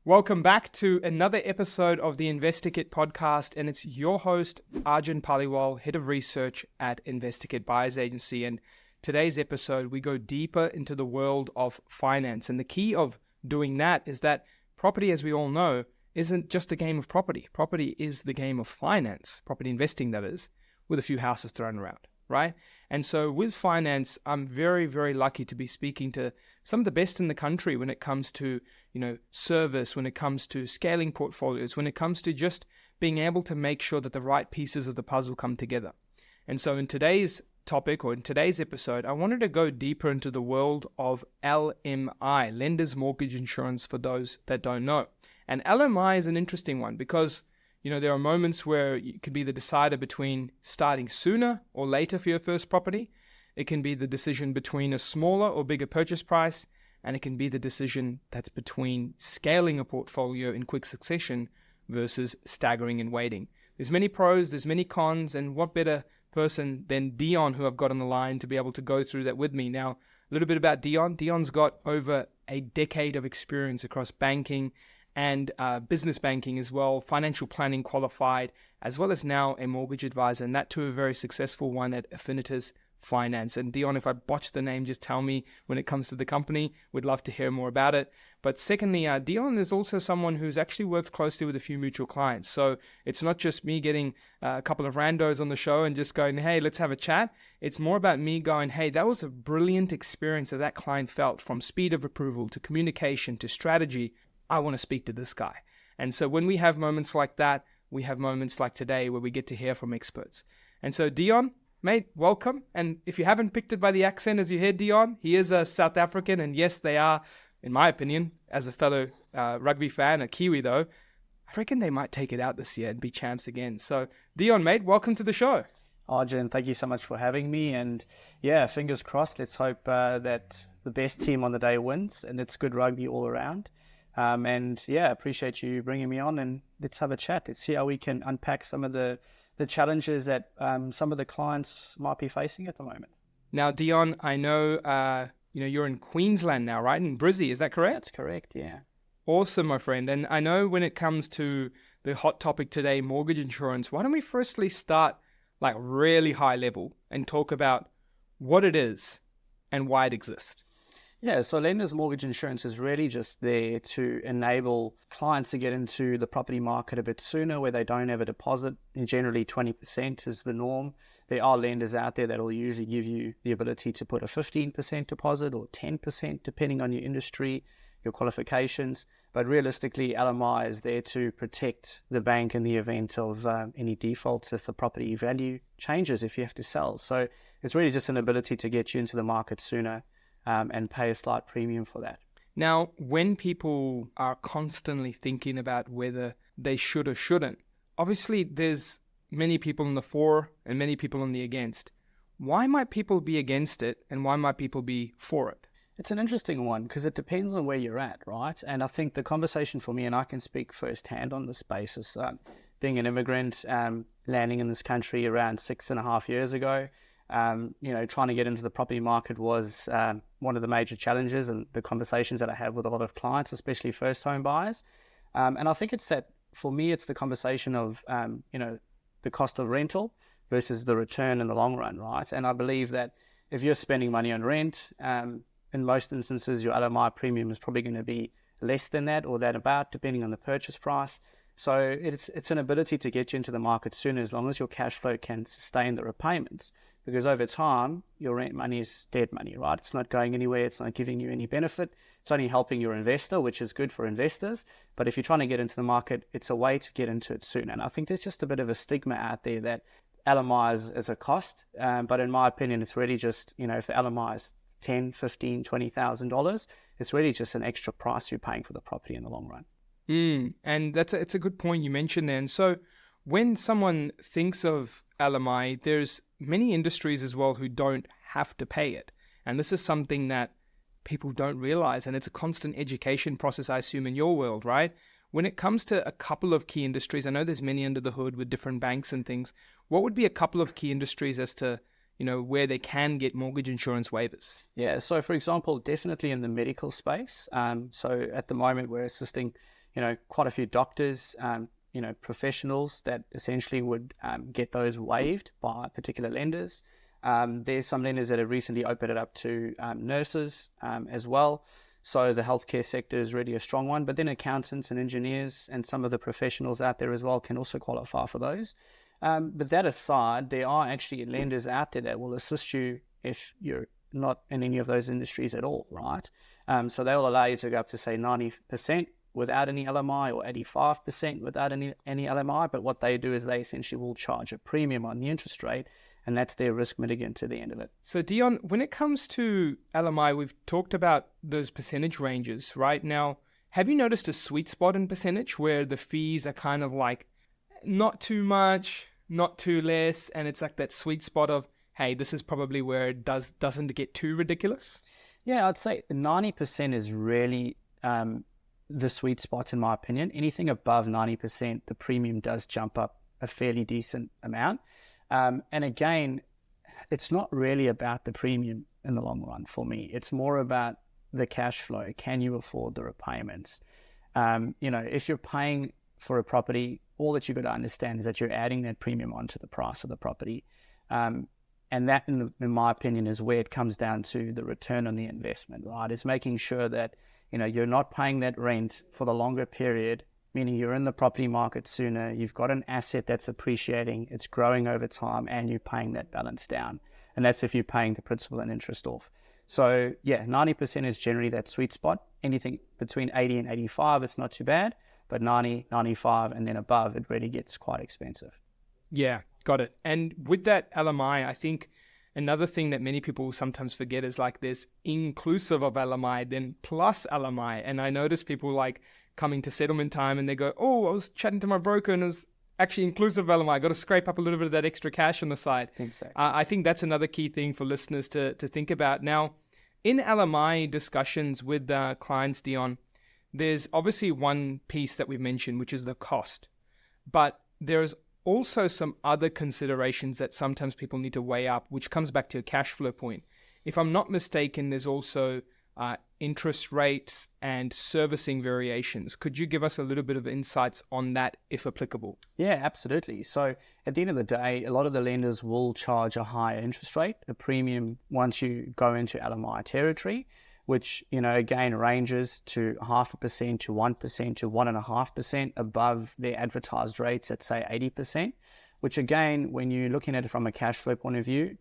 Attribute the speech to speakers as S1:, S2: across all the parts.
S1: Welcome back to another episode of the InvestorKit podcast, and it's your host, Arjun, Head of Research at InvestorKit Buyers Agency. And today's episode, we go deeper into the world of finance. And the key of doing that is that property, as we all know, isn't just a game of property. Property is the game of finance, property investing that is, with a few houses thrown around, right? And so with finance, I'm very, very lucky to be speaking to some of the best in the country when it comes to, service, when it comes to scaling portfolios, when it comes to just being able to make sure that the right pieces of the puzzle come together. And so in today's topic, or in today's episode, I wanted to go deeper into the world of LMI, Lender's Mortgage Insurance, for those that don't know. And LMI is an interesting one because there are moments where it could be the decider between starting sooner or later for your first property. It can be the decision between a smaller or bigger purchase price, and it can be the decision that's between scaling a portfolio in quick succession versus staggering and waiting. There's many pros, there's many cons, and what better person than Deon, who I've got on the line, to be able to go through that with me. Now, a little bit about Deon. Deon's got over a decade of experience across banking and business banking as well, financial planning qualified, as well as now a mortgage advisor, and that too a very successful one at Affinitas Finance. And Deon, if I botch the name, just tell me when it comes to the company. We'd love to hear more about it. But secondly, Deon is also someone who's actually worked closely with a few mutual clients. So it's not just me getting a couple of randos on the show and just going, hey, let's have a chat. It's more about me going, hey, that was a brilliant experience that client felt, from speed of approval to communication to strategy. I want to speak to this guy. And so when we have moments like that, we have moments like today where we get to hear from experts. And so Deon, mate, welcome. And if you haven't picked it by the accent as you hear Deon, he is a South African. And yes, they are, in my opinion, as a fellow rugby fan, a Kiwi though, I reckon they might take it out this year and be champs again. So Deon, mate, welcome to the show.
S2: Arjun, thank you so much for having me. And yeah, fingers crossed. Let's hope that the best team on the day wins, and it's good rugby all around. And yeah, appreciate you bringing me on, and let's have a chat. Let's see how we can unpack some of the challenges that some of the clients might be facing at the moment.
S1: Now, Deon, I know you're in Queensland now, right? In Brizzy, is that correct?
S2: That's correct, yeah.
S1: Awesome, my friend. And I know when it comes to the hot topic today, mortgage insurance, why don't we firstly start like really high level and talk about what it is and why it exists?
S2: Yeah, so Lender's Mortgage Insurance is really just there to enable clients to get into the property market a bit sooner, where they don't have a deposit. And generally 20% is the norm. There are lenders out there that will usually give you the ability to put a 15% deposit or 10%, depending on your industry, your qualifications. But realistically, LMI is there to protect the bank in the event of any defaults if the property value changes, if you have to sell. So it's really just an ability to get you into the market sooner, and pay a slight premium for that.
S1: Now, when people are constantly thinking about whether they should or shouldn't, obviously there's many people in the for and many people in the against. Why might people be against it, and why might people be for it?
S2: It's an interesting one because it depends on where you're at, right? And I think the conversation for me, and I can speak firsthand on this basis, being an immigrant, landing in this country around 6.5 years ago, trying to get into the property market was one of the major challenges, and the conversations that I have with a lot of clients, especially first home buyers. And I think it's that, for me, it's the conversation of, the cost of rental versus the return in the long run, right? And I believe that if you're spending money on rent, in most instances, your LMI premium is probably going to be less than that or that about, depending on the purchase price. So it's an ability to get you into the market sooner, as long as your cash flow can sustain the repayments. Because over time, your rent money is dead money, right? It's not going anywhere. It's not giving you any benefit. It's only helping your investor, which is good for investors. But if you're trying to get into the market, it's a way to get into it sooner. And I think there's just a bit of a stigma out there that LMI is a cost. But in my opinion, it's really just, if the LMI is $10,000, $15,000, $20,000, it's really just an extra price you're paying for the property in the long run.
S1: And it's a good point you mentioned then. So when someone thinks of LMI, there's many industries as well who don't have to pay it. And this is something that people don't realize. And it's a constant education process, I assume, in your world, right? When it comes to a couple of key industries, I know there's many under the hood with different banks and things. What would be a couple of key industries as to where they can get mortgage insurance waivers?
S2: Yeah, so for example, definitely in the medical space. So at the moment, we're assisting quite a few doctors, professionals that essentially would get those waived by particular lenders. There's some lenders that have recently opened it up to nurses as well. So the healthcare sector is really a strong one, but then accountants and engineers and some of the professionals out there as well can also qualify for those. But that aside, there are actually lenders out there that will assist you if you're not in any of those industries at all, right? So they will allow you to go up to, say, 90% without any LMI or 85% without any LMI. But what they do is they essentially will charge a premium on the interest rate, and that's their risk mitigant to the end of it.
S1: So Deon, when it comes to LMI, we've talked about those percentage ranges, right? Now, have you noticed a sweet spot in percentage where the fees are kind of like not too much, not too less, and it's like that sweet spot of, hey, this is probably where it doesn't get too ridiculous?
S2: Yeah, I'd say 90% is really the sweet spot in my opinion. Anything above 90%, the premium does jump up a fairly decent amount. And again, it's not really about the premium in the long run for me. It's more about the cash flow. Can you afford the repayments? If you're paying for a property, all that you've got to understand is that you're adding that premium onto the price of the property. And that, in my opinion, is where it comes down to the return on the investment, right? It's making sure that, you're not paying that rent for the longer period, meaning you're in the property market sooner, you've got an asset that's appreciating, it's growing over time, and you're paying that balance down. And that's if you're paying the principal and interest off. So yeah, 90% is generally that sweet spot. Anything between 80 and 85, it's not too bad, but 90, 95, and then above, it really gets quite expensive.
S1: Yeah, got it. And with that LMI, I think another thing that many people sometimes forget is like there's inclusive of LMI, then plus LMI. And I notice people like coming to settlement time and they go, oh, I was chatting to my broker and it was actually inclusive of LMI. I got to scrape up a little bit of that extra cash on the side.
S2: Exactly.
S1: I think that's another key thing for listeners to think about. Now, in LMI discussions with clients, Deon, there's obviously one piece that we've mentioned, which is the cost. But there's also some other considerations that sometimes people need to weigh up, which comes back to a cash flow point. If I'm not mistaken, there's also interest rates and servicing variations. Could you give us a little bit of insights on that, if applicable?
S2: Yeah, absolutely. So at the end of the day, a lot of the lenders will charge a higher interest rate, a premium, once you go into LMI territory, which, again, ranges to 0.5% to 1% to 1.5% above their advertised rates at, say, 80%, which, again, when you're looking at it from a cash flow point of view,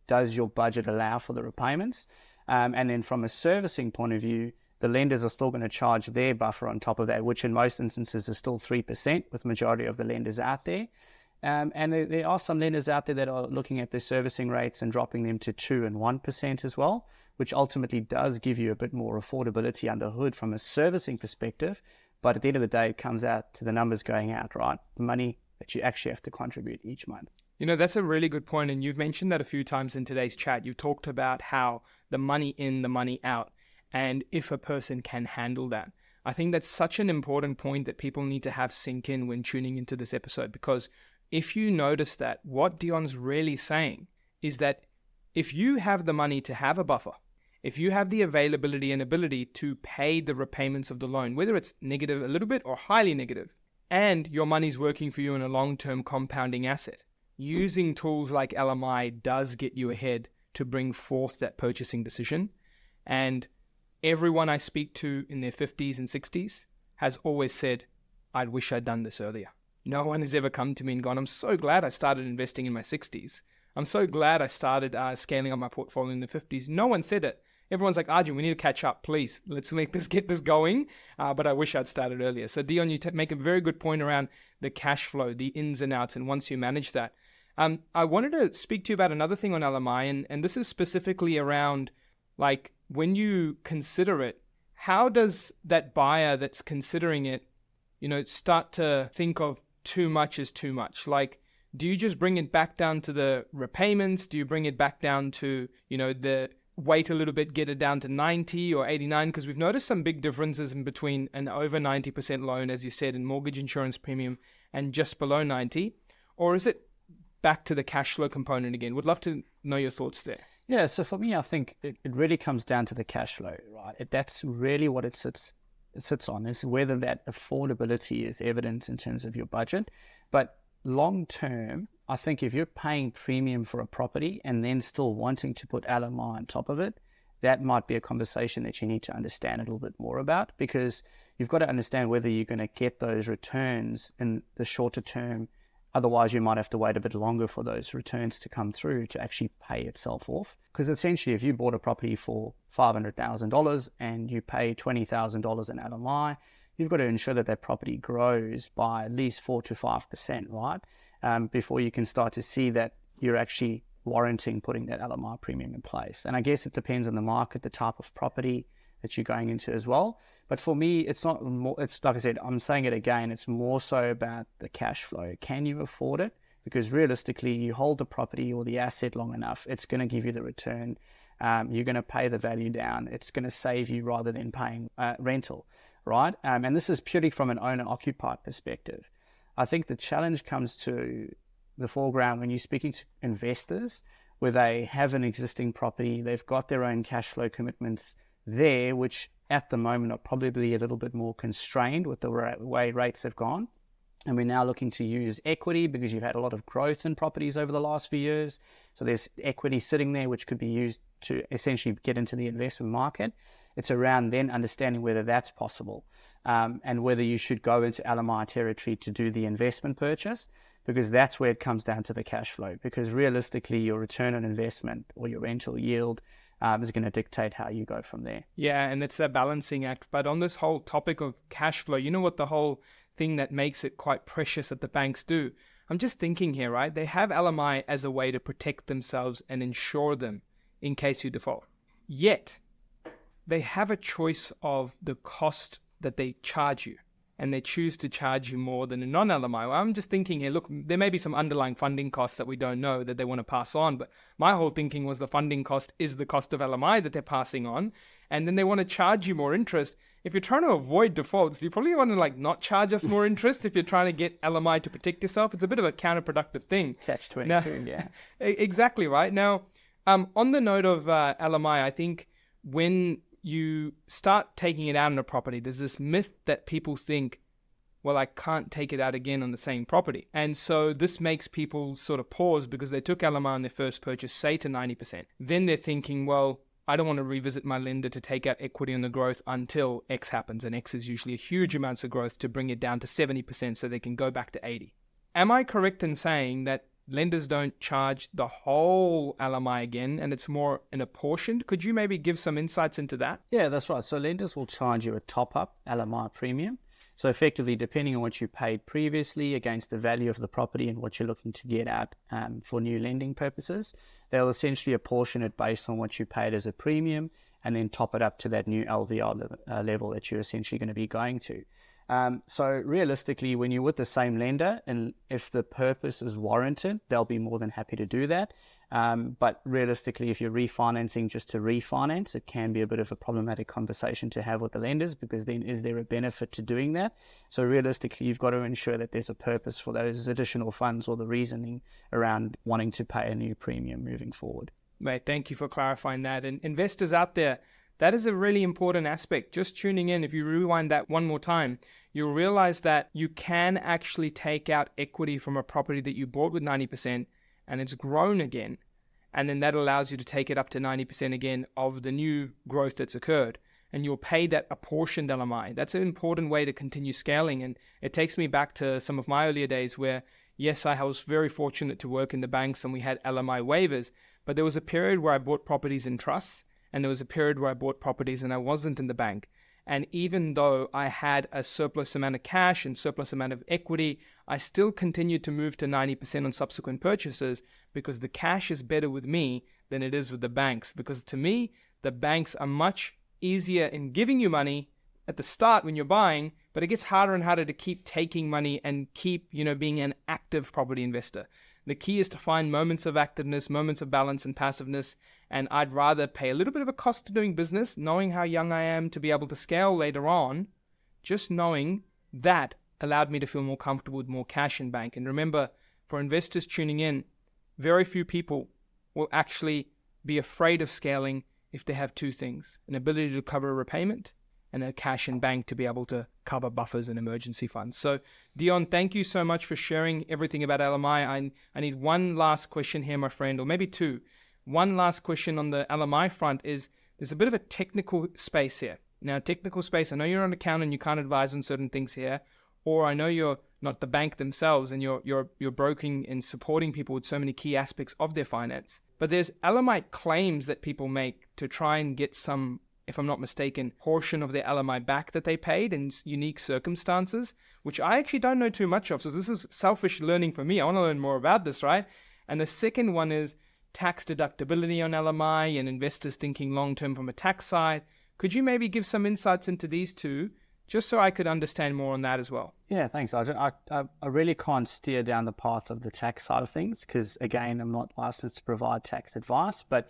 S2: does your budget allow for the repayments? And then from a servicing point of view, the lenders are still going to charge their buffer on top of that, which in most instances is still 3% with the majority of the lenders out there. And there are some lenders out there that are looking at their servicing rates and dropping them to 2% and 1% as well, which ultimately does give you a bit more affordability under the hood from a servicing perspective. But at the end of the day, it comes out to the numbers going out, right? The money that you actually have to contribute each month.
S1: That's a really good point. And you've mentioned that a few times in today's chat. You've talked about how the money in, the money out, and if a person can handle that. I think that's such an important point that people need to have sink in when tuning into this episode, because if you notice that, what Deon's really saying is that if you have the money to have a buffer, if you have the availability and ability to pay the repayments of the loan, whether it's negative a little bit or highly negative, and your money's working for you in a long-term compounding asset, using tools like LMI does get you ahead to bring forth that purchasing decision. And everyone I speak to in their 50s and 60s has always said, I wish I'd done this earlier. No one has ever come to me and gone, I'm so glad I started investing in my 60s. I'm so glad I started scaling up my portfolio in the 50s. No one said it. Everyone's like, Arjun, we need to catch up, please. Let's get this going. But I wish I'd started earlier. So Deon, you make a very good point around the cash flow, the ins and outs, and once you manage that. I wanted to speak to you about another thing on LMI, and this is specifically around, like, when you consider it, how does that buyer that's considering it, start to think of too much as too much? Like, do you just bring it back down to the repayments? Do you bring it back down to, the wait a little bit, get it down to 90 or 89? Because we've noticed some big differences in between an over 90% loan, as you said, in mortgage insurance premium and just below 90. Or is it back to the cash flow component again? Would love to know your thoughts there.
S2: Yeah, so for me, I think it really comes down to the cash flow, right? That's really what it sits sits on is whether that affordability is evident in terms of your budget. But long term, I think if you're paying premium for a property and then still wanting to put LMI on top of it, that might be a conversation that you need to understand a little bit more about, because you've got to understand whether you're going to get those returns in the shorter term. Otherwise, you might have to wait a bit longer for those returns to come through to actually pay itself off. Because essentially, if you bought a property for $500,000 and you pay $20,000 in LMI, you've got to ensure that that property grows by at least 4 to 5%, right? Before you can start to see that you're actually warranting putting that LMI premium in place. And I guess it depends on the market, the type of property that you're going into as well. But for me, it's not more, it's like I said, I'm saying it again, it's more so about the cash flow. Can you afford it? Because realistically, you hold the property or the asset long enough, it's going to give you the return. You're going to pay the value down. It's going to save you rather than paying rental, right? And this is purely from an owner-occupied perspective. I think the challenge comes to the foreground when you're speaking to investors where they have an existing property, they've got their own cash flow commitments there, which at the moment are probably a little bit more constrained with the way rates have gone. And we're now looking to use equity because you've had a lot of growth in properties over the last few years. So there's equity sitting there, which could be used to essentially get into the investment market. It's around then understanding whether that's possible and whether you should go into LMI territory to do the investment purchase, because that's where it comes down to the cash flow. Because realistically, your return on investment or your rental yield is going to dictate how you go from there.
S1: Yeah, and it's a balancing act. But on this whole topic of cash flow, you know what the whole thing that makes it quite precious that the banks do? I'm just thinking here, right? They have LMI as a way to protect themselves and insure them in case you default. Yet, they have a choice of the cost that they charge you, and they choose to charge you more than a non-LMI. Well, I'm just thinking here, look, there may be some underlying funding costs that we don't know that they want to pass on, but my whole thinking was the funding cost is the cost of LMI that they're passing on, and then they want to charge you more interest. If you're trying to avoid defaults, do you probably want to not charge us more interest if you're trying to get LMI to protect yourself? It's a bit of a counterproductive thing.
S2: Catch-22, yeah.
S1: Exactly, right? Now, on the note of LMI, I think when you start taking it out on a property, there's this myth that people think, well, I can't take it out again on the same property. And so this makes people sort of pause because they took LMI on their first purchase, say to 90%. Then they're thinking, well, I don't want to revisit my lender to take out equity on the growth until X happens. And X is usually a huge amounts of growth to bring it down to 70% so they can go back to 80. Am I correct in saying that lenders don't charge the whole LMI again and it's more in a portion? Could you maybe give some insights into that?
S2: Yeah, that's right. So lenders will charge you a top-up LMI premium. So effectively, depending on what you paid previously against the value of the property and what you're looking to get out for new lending purposes, they'll essentially apportion it based on what you paid as a premium and then top it up to that new LVR level that you're essentially going to be going to. So realistically, when you're with the same lender, and if the purpose is warranted, they'll be more than happy to do that. But realistically, if you're refinancing just to refinance, it can be a bit of a problematic conversation to have with the lenders, because then is there a benefit to doing that? So realistically, you've got to ensure that there's a purpose for those additional funds or the reasoning around wanting to pay a new premium moving forward.
S1: Mate, thank you for clarifying that. And investors out there, that is a really important aspect. Just tuning in, if you rewind that one more time, you'll realize that you can actually take out equity from a property that you bought with 90% and it's grown again. And then that allows you to take it up to 90% again of the new growth that's occurred. And you'll pay that apportioned LMI. That's an important way to continue scaling. And it takes me back to some of my earlier days where, yes, I was very fortunate to work in the banks and we had LMI waivers. But there was a period where I bought properties in trusts. And there was a period where I bought properties and I wasn't in the bank. And even though I had a surplus amount of cash and surplus amount of equity, I still continued to move to 90% on subsequent purchases because the cash is better with me than it is with the banks. Because to me, the banks are much easier in giving you money at the start when you're buying, but it gets harder and harder to keep taking money and keep, being an active property investor. The key is to find moments of activeness, moments of balance and passiveness. And I'd rather pay a little bit of a cost to doing business, knowing how young I am to be able to scale later on. Just knowing that allowed me to feel more comfortable with more cash in bank. And remember, for investors tuning in, very few people will actually be afraid of scaling if they have two things: an ability to cover a repayment and a cash in bank to be able to cover buffers and emergency funds. So Deon, thank you so much for sharing everything about LMI. I need one last question here, my friend, or maybe two. One last question on the LMI front is, there's a bit of a technical space here. Now, technical space, I know you're an accountant, you can't advise on certain things here, or I know you're not the bank themselves and you're broking and supporting people with so many key aspects of their finance. But there's LMI claims that people make to try and get some, if I'm not mistaken, portion of their LMI back that they paid in unique circumstances, which I actually don't know too much of. So this is selfish learning for me. I want to learn more about this, right? And the second one is tax deductibility on LMI and investors thinking long-term from a tax side. Could you maybe give some insights into these two, just so I could understand more on that as well?
S2: Yeah, thanks, Arjun. I really can't steer down the path of the tax side of things because, again, I'm not licensed to provide tax advice. But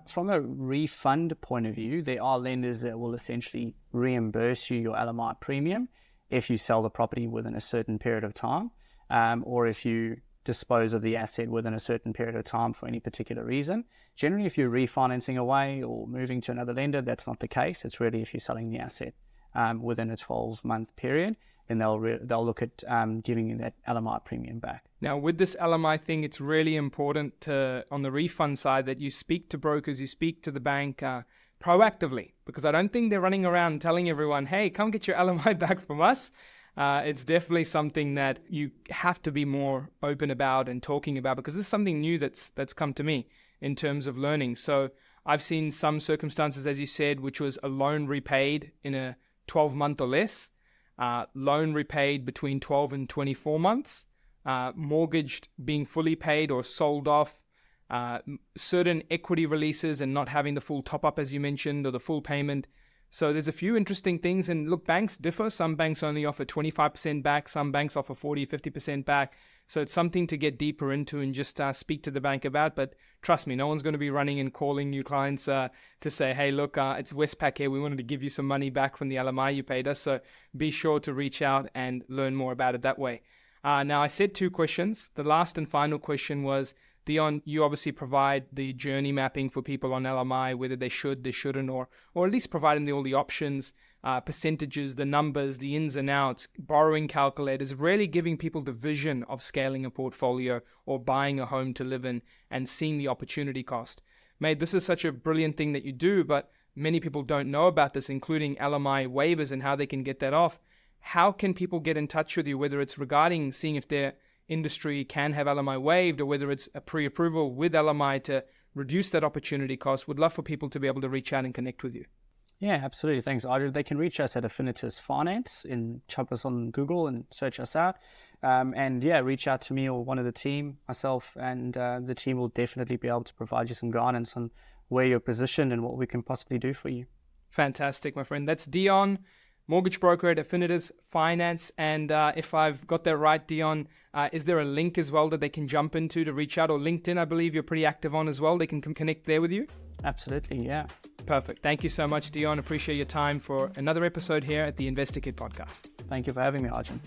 S2: from a refund point of view, there are lenders that will essentially reimburse you your LMI premium if you sell the property within a certain period of time, or if you dispose of the asset within a certain period of time for any particular reason. Generally, if you're refinancing away or moving to another lender, that's not the case. It's really if you're selling the asset within a 12-month period, then they'll look at giving you that LMI premium back.
S1: Now, with this LMI thing, it's really important to, on the refund side, that you speak to brokers, you speak to the bank proactively, because I don't think they're running around telling everyone, hey, come get your LMI back from us. It's definitely something that you have to be more open about and talking about, because this is something new that's come to me in terms of learning. So I've seen some circumstances, as you said, which was a loan repaid in a 12-month or less, loan repaid between 12 and 24 months, mortgaged being fully paid or sold off, certain equity releases and not having the full top-up, as you mentioned, or the full payment. So there's a few interesting things. And look, banks differ. Some banks only offer 25% back. Some banks offer 40, 50% back. So it's something to get deeper into and just speak to the bank about. But trust me, no one's going to be running and calling you clients to say, hey, look, it's Westpac here. We wanted to give you some money back from the LMI you paid us. So be sure to reach out and learn more about it that way. Now, I said two questions. The last and final question was, Deon, you obviously provide the journey mapping for people on LMI, whether they should, they shouldn't, or at least provide them all the options, percentages, the numbers, the ins and outs, borrowing calculators, really giving people the vision of scaling a portfolio or buying a home to live in and seeing the opportunity cost. Mate, this is such a brilliant thing that you do, but many people don't know about this, including LMI waivers and how they can get that off. How can people get in touch with you, whether it's regarding seeing if their industry can have LMI waived, or whether it's a pre-approval with LMI to reduce that opportunity cost? Would love for people to be able to reach out and connect with you.
S2: Yeah, absolutely. Thanks, Arjun. They can reach us at Affinitas Finance and chuck us on Google and search us out. And yeah, reach out to me or one of the team, myself, and the team will definitely be able to provide you some guidance on where you're positioned and what we can possibly do for you.
S1: Fantastic, my friend. That's Deon, mortgage broker at Affinitas Finance. And if I've got that right, Deon, is there a link as well that they can jump into to reach out? Or LinkedIn, I believe you're pretty active on as well. They can connect there with you?
S2: Absolutely, yeah.
S1: Perfect. Thank you so much, Deon. Appreciate your time for another episode here at the InvestorKit podcast.
S2: Thank you for having me, Arjun.